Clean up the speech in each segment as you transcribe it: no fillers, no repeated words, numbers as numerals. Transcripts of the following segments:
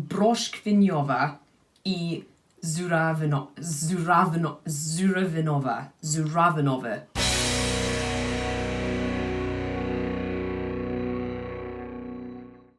broszkwiniowa I żurawinowe.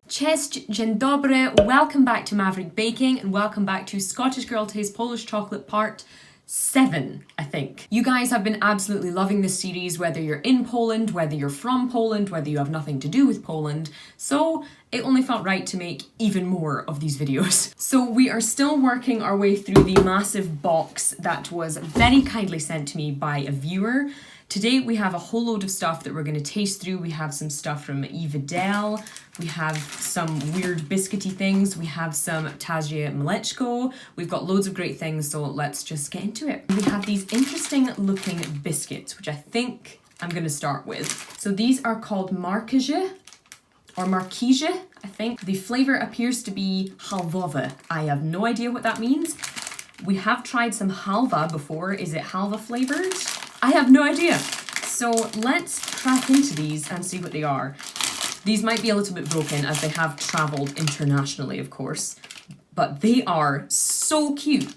Cześć, dzień dobry, welcome back to Maverick Baking and welcome back to Scottish Girl Taste Polish Chocolate Part 7, I think. You guys have been absolutely loving this series, whether you're in Poland, whether you're from Poland, whether you have nothing to do with Poland, so it only felt right to make even more of these videos. So we are still working our way through the massive box that was very kindly sent to me by a viewer. Today we have a whole load of stuff that we're going to taste through. We have some stuff from E Wedel, we have some weird biscuity things, we have some Tazie Mleczko, we've got loads of great things, so let's just get into it. We have these interesting looking biscuits, which I think I'm going to start with. So these are called Markije, or Markije, I think. The flavour appears to be halvowe. I have no idea what that means. We have tried some halva before. Is it halva flavoured? I have no idea. So let's crack into these and see what they are. These might be a little bit broken as they have travelled internationally, of course, but they are so cute.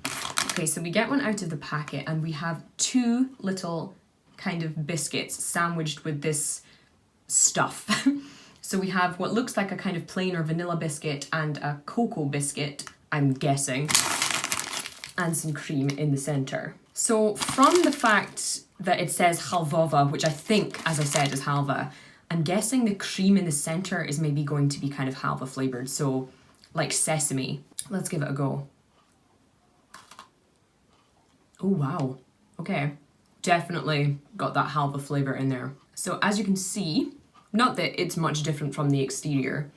Okay, so we get one out of the packet and we have two little kind of biscuits sandwiched with this stuff. So we have what looks like a kind of plain or vanilla biscuit and a cocoa biscuit, I'm guessing, and some cream in the centre. So from the fact that it says halvowe, which I think, as I said, is halva, I'm guessing the cream in the centre is maybe going to be kind of halva flavoured, so like sesame. Let's give it a go. Oh wow, okay. Definitely got that halva flavour in there. So as you can see, not that it's much different from the exterior,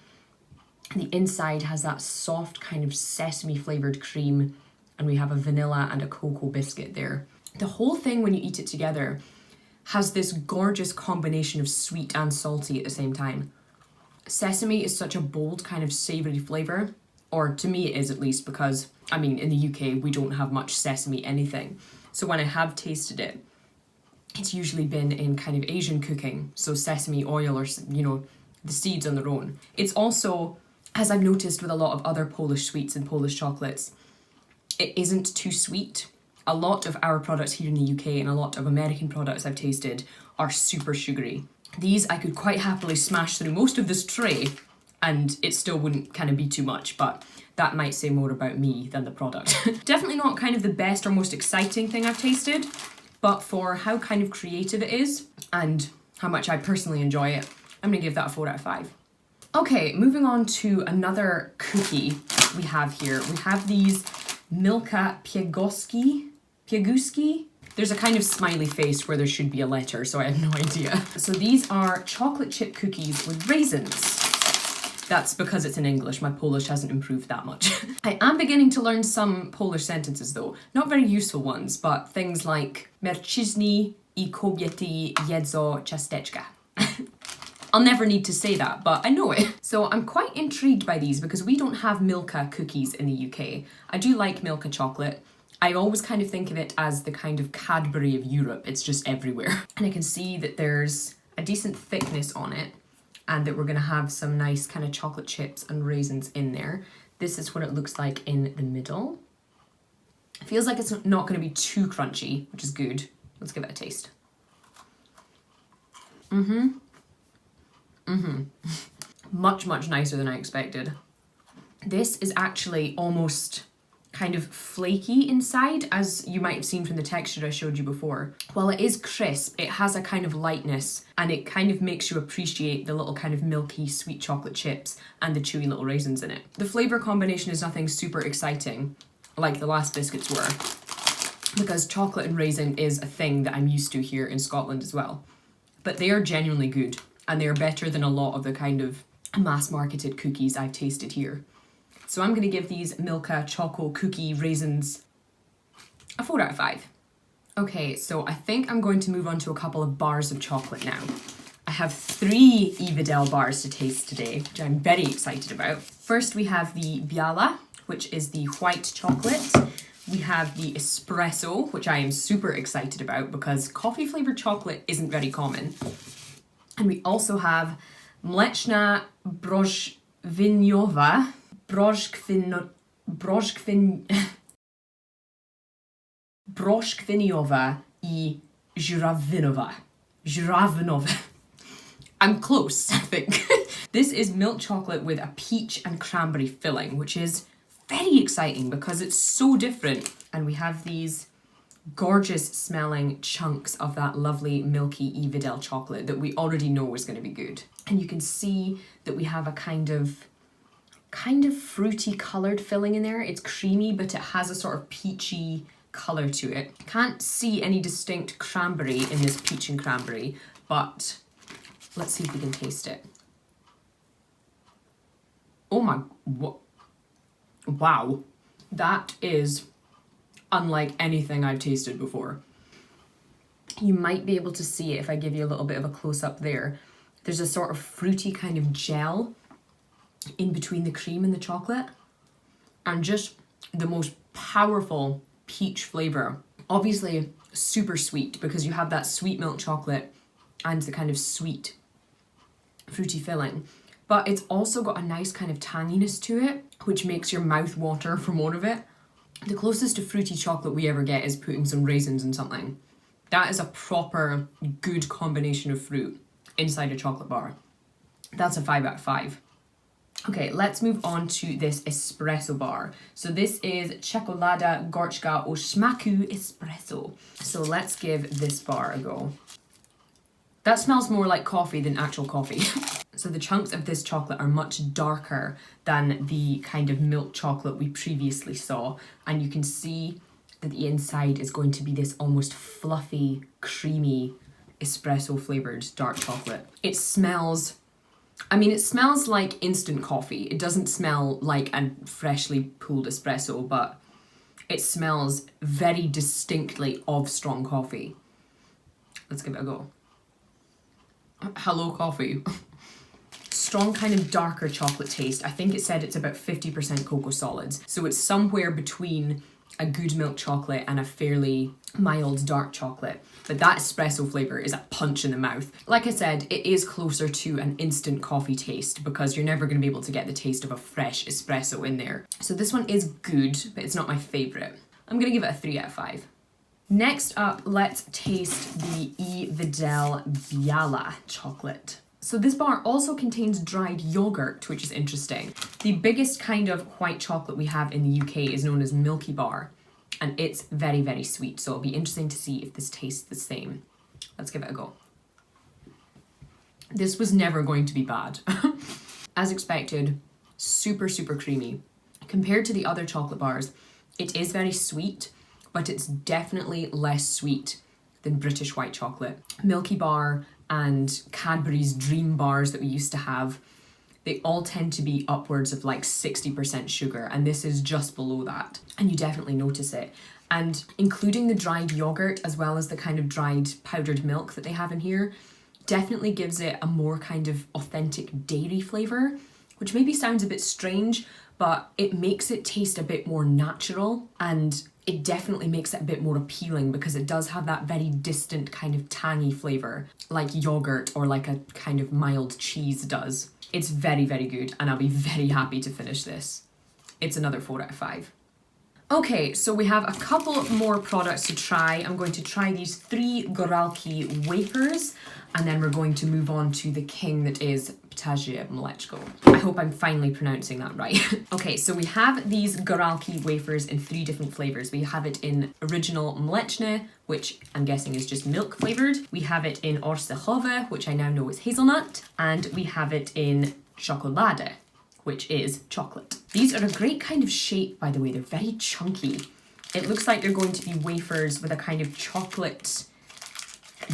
the inside has that soft kind of sesame flavoured cream, and we have a vanilla and a cocoa biscuit there. The whole thing, when you eat it together, has this gorgeous combination of sweet and salty at the same time. Sesame is such a bold kind of savoury flavour, or to me it is at least, because, I mean, in the UK we don't have much sesame anything. So when I have tasted it, it's usually been in kind of Asian cooking, so sesame oil or, you know, the seeds on their own. It's also, as I've noticed with a lot of other Polish sweets and Polish chocolates, it isn't too sweet. A lot of our products here in the UK and a lot of American products I've tasted are super sugary. These I could quite happily smash through most of this tray and it still wouldn't kind of be too much, but that might say more about me than the product. Definitely not kind of the best or most exciting thing I've tasted, but for how kind of creative it is and how much I personally enjoy it, I'm gonna give that a 4 out of 5. Okay, moving on to another cookie we have here. We have these Milka Pieguski. There's a kind of smiley face where there should be a letter, so I have no idea. So these are chocolate chip cookies with raisins. That's because it's in English, my Polish hasn't improved that much. I am beginning to learn some Polish sentences though. Not very useful ones, but things like Mężczyźni I kobiety jedzą ciasteczka. I'll never need to say that, but I know it. So I'm quite intrigued by these because we don't have Milka cookies in the UK. I do like Milka chocolate. I always kind of think of it as the kind of Cadbury of Europe. It's just everywhere. And I can see that there's a decent thickness on it and that we're gonna have some nice kind of chocolate chips and raisins in there. This is what it looks like in the middle. It feels like it's not gonna be too crunchy, which is good. Let's give it a taste. Much, much nicer than I expected. This is actually almost kind of flaky inside, as you might have seen from the texture I showed you before. While it is crisp, it has a kind of lightness and it kind of makes you appreciate the little kind of milky sweet chocolate chips and the chewy little raisins in it. The flavour combination is nothing super exciting like the last biscuits were, because chocolate and raisin is a thing that I'm used to here in Scotland as well. But they are genuinely good and they are better than a lot of the kind of mass marketed cookies I've tasted here. So I'm going to give these Milka Choco Cookie Raisins a 4 out of 5. Okay, so I think I'm going to move on to a couple of bars of chocolate now. I have 3 E Wedel bars to taste today, which I'm very excited about. First we have the Biała, which is the white chocolate. We have the espresso, which I am super excited about because coffee flavoured chocolate isn't very common. And we also have Mleczna Broszkwiniowa, broszkwiniowa I żurawinowa. I'm close, I think. This is milk chocolate with a peach and cranberry filling, which is very exciting because it's so different. And we have these gorgeous smelling chunks of that lovely milky E Wedel chocolate that we already know is going to be good. And you can see that we have a kind of fruity coloured filling in there. It's creamy, but it has a sort of peachy colour to it. Can't see any distinct cranberry in this peach and cranberry, but let's see if we can taste it. Oh my, wow. That is unlike anything I've tasted before. You might be able to see it if I give you a little bit of a close-up there. There's a sort of fruity kind of gel in between the cream and the chocolate, and just the most powerful peach flavour. Obviously super sweet because you have that sweet milk chocolate and the kind of sweet fruity filling, but it's also got a nice kind of tanginess to it, which makes your mouth water for more of it. The closest to fruity chocolate we ever get is putting some raisins in something. That is a proper good combination of fruit inside a chocolate bar. That's a 5 out of 5. Okay, let's move on to this espresso bar. So this is Czekolada Gorczka o Smaku Espresso. So let's give this bar a go. That smells more like coffee than actual coffee. So the chunks of this chocolate are much darker than the kind of milk chocolate we previously saw. And you can see that the inside is going to be this almost fluffy, creamy, espresso flavoured dark chocolate. It smells like instant coffee. It doesn't smell like a freshly pulled espresso, but it smells very distinctly of strong coffee. Let's give it a go. Hello, coffee. Strong kind of darker chocolate taste. I think it said it's about 50% cocoa solids. So it's somewhere between a good milk chocolate and a fairly mild dark chocolate. But that espresso flavour is a punch in the mouth. Like I said, it is closer to an instant coffee taste because you're never going to be able to get the taste of a fresh espresso in there. So this one is good, but it's not my favourite. I'm going to give it a 3 out of 5. Next up, let's taste the E Wedel Biała chocolate. So this bar also contains dried yogurt, which is interesting. The biggest kind of white chocolate we have in the UK is known as Milky Bar, and it's very, very sweet. So it'll be interesting to see if this tastes the same. Let's give it a go. This was never going to be bad. As expected, super, super creamy. Compared to the other chocolate bars, it is very sweet, but it's definitely less sweet than British white chocolate. Milky Bar and Cadbury's Dream Bars that we used to have, they all tend to be upwards of like 60% sugar, and this is just below that. And you definitely notice it. And including the dried yogurt as well as the kind of dried powdered milk that they have in here definitely gives it a more kind of authentic dairy flavour, which maybe sounds a bit strange, but it makes it taste a bit more natural, and it definitely makes it a bit more appealing because it does have that very distant kind of tangy flavour, like yogurt or like a kind of mild cheese does. It's very, very good, and I'll be very happy to finish this. It's another 4 out of 5. Okay, so we have a couple more products to try. I'm going to try these 3 Góralki wafers, and then we're going to move on to the king that is Ptasie Mleczko. I hope I'm finally pronouncing that right. Okay, so we have these Góralki wafers in 3 different flavours. We have it in original mleczne, which I'm guessing is just milk flavoured. We have it in orzechowe, which I now know is hazelnut. And we have it in czekolade, which is chocolate. These are a great kind of shape, by the way. They're very chunky. It looks like they're going to be wafers with a kind of chocolate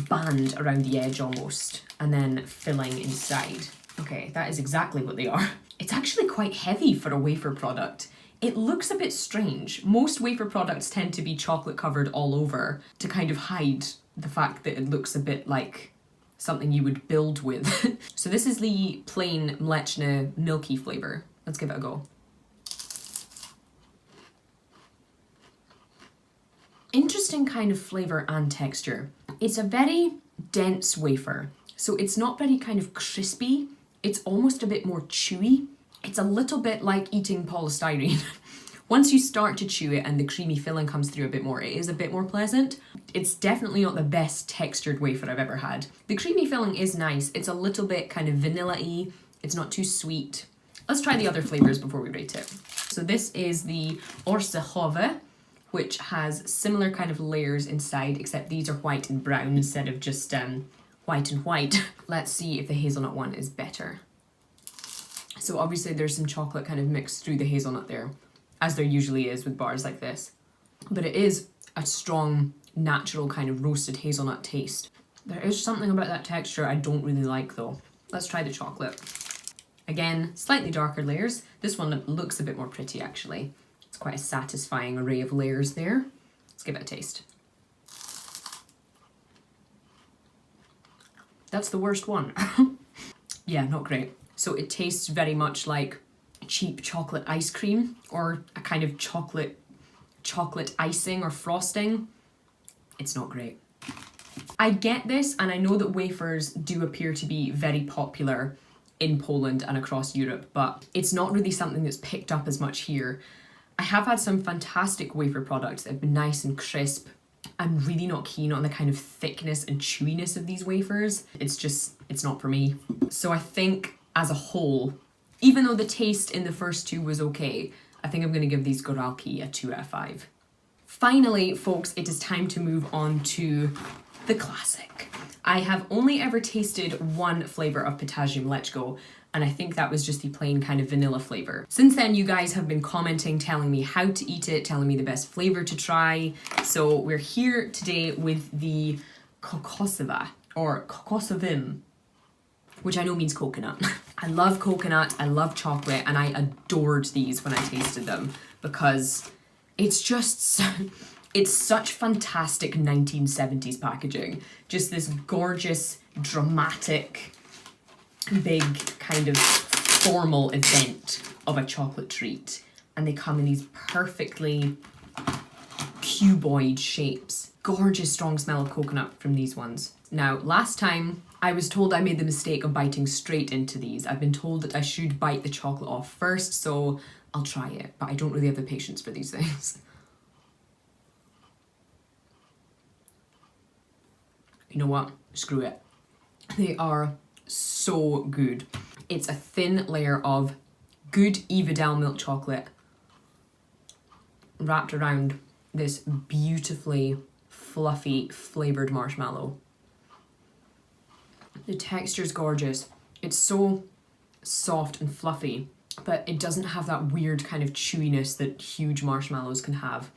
band around the edge almost, and then filling inside. Okay, that is exactly what they are. It's actually quite heavy for a wafer product. It looks a bit strange. Most wafer products tend to be chocolate covered all over to kind of hide the fact that it looks a bit like something you would build with. So this is the plain mleczne milky flavour. Let's give it a go. Interesting kind of flavour and texture. It's a very dense wafer, so it's not very kind of crispy. It's almost a bit more chewy, It's a little bit like eating polystyrene. Once you start to chew it and the creamy filling comes through a bit more, it is a bit more pleasant. It's definitely not the best textured wafer I've ever had. The creamy filling is nice. It's a little bit kind of vanilla-y. It's not too sweet. Let's try the other flavors before we rate it. So this is the Orsehove, which has similar kind of layers inside, except these are white and brown instead of just white and white. Let's see if the hazelnut one is better. So obviously there's some chocolate kind of mixed through the hazelnut there, as there usually is with bars like this. But it is a strong, natural kind of roasted hazelnut taste. There is something about that texture I don't really like though. Let's try the chocolate. Again, slightly darker layers. This one looks a bit more pretty actually. It's quite a satisfying array of layers there. Let's give it a taste. That's the worst one. Yeah, not great. So it tastes very much like cheap chocolate ice cream or a kind of chocolate icing or frosting. It's not great. I get this, and I know that wafers do appear to be very popular in Poland and across Europe, but it's not really something that's picked up as much here. I have had some fantastic wafer products that have been nice and crisp. I'm really not keen on the kind of thickness and chewiness of these wafers. It's not for me. So I think as a whole, even though the taste in the first two was okay, I think I'm going to give these Goralki a 2 out of 5. Finally, folks, it is time to move on to the classic. I have only ever tasted one flavour of Potassium Leczko, and I think that was just the plain kind of vanilla flavour. Since then, you guys have been commenting, telling me how to eat it, telling me the best flavour to try. So we're here today with the Coco Sava, or Coco Savim, which I know means coconut. I love coconut, I love chocolate, and I adored these when I tasted them because it's just it's such fantastic 1970s packaging. Just this gorgeous, dramatic, big kind of formal event of a chocolate treat. And they come in these perfectly cuboid shapes. Gorgeous strong smell of coconut from these ones. Now, last time I was told I made the mistake of biting straight into these. I've been told that I should bite the chocolate off first, so I'll try it, but I don't really have the patience for these things. You know what? Screw it. They are so good. It's a thin layer of good E Wedel milk chocolate wrapped around this beautifully fluffy flavoured marshmallow. The texture's gorgeous. It's so soft and fluffy, but it doesn't have that weird kind of chewiness that huge marshmallows can have.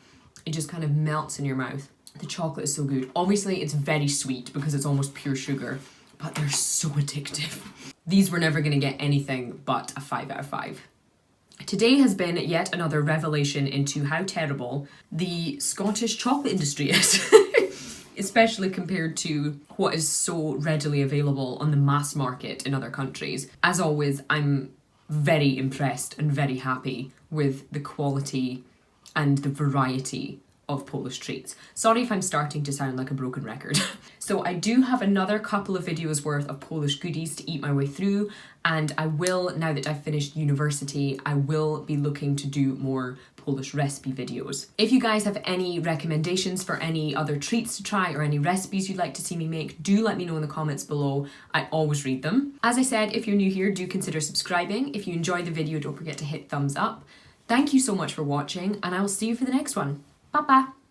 It just kind of melts in your mouth. The chocolate is so good. Obviously, it's very sweet because it's almost pure sugar, but they're so addictive. These were never going to get anything but a 5 out of 5. Today has been yet another revelation into how terrible the Scottish chocolate industry is. Especially compared to what is so readily available on the mass market in other countries. As always, I'm very impressed and very happy with the quality and the variety of Polish treats. Sorry if I'm starting to sound like a broken record. So I do have another couple of videos worth of Polish goodies to eat my way through, and I will, now that I've finished university, I will be looking to do more Polish recipe videos. If you guys have any recommendations for any other treats to try or any recipes you'd like to see me make, do let me know in the comments below. I always read them. As I said, if you're new here, do consider subscribing. If you enjoyed the video, don't forget to hit thumbs up. Thank you so much for watching, and I will see you for the next one. Pa pa!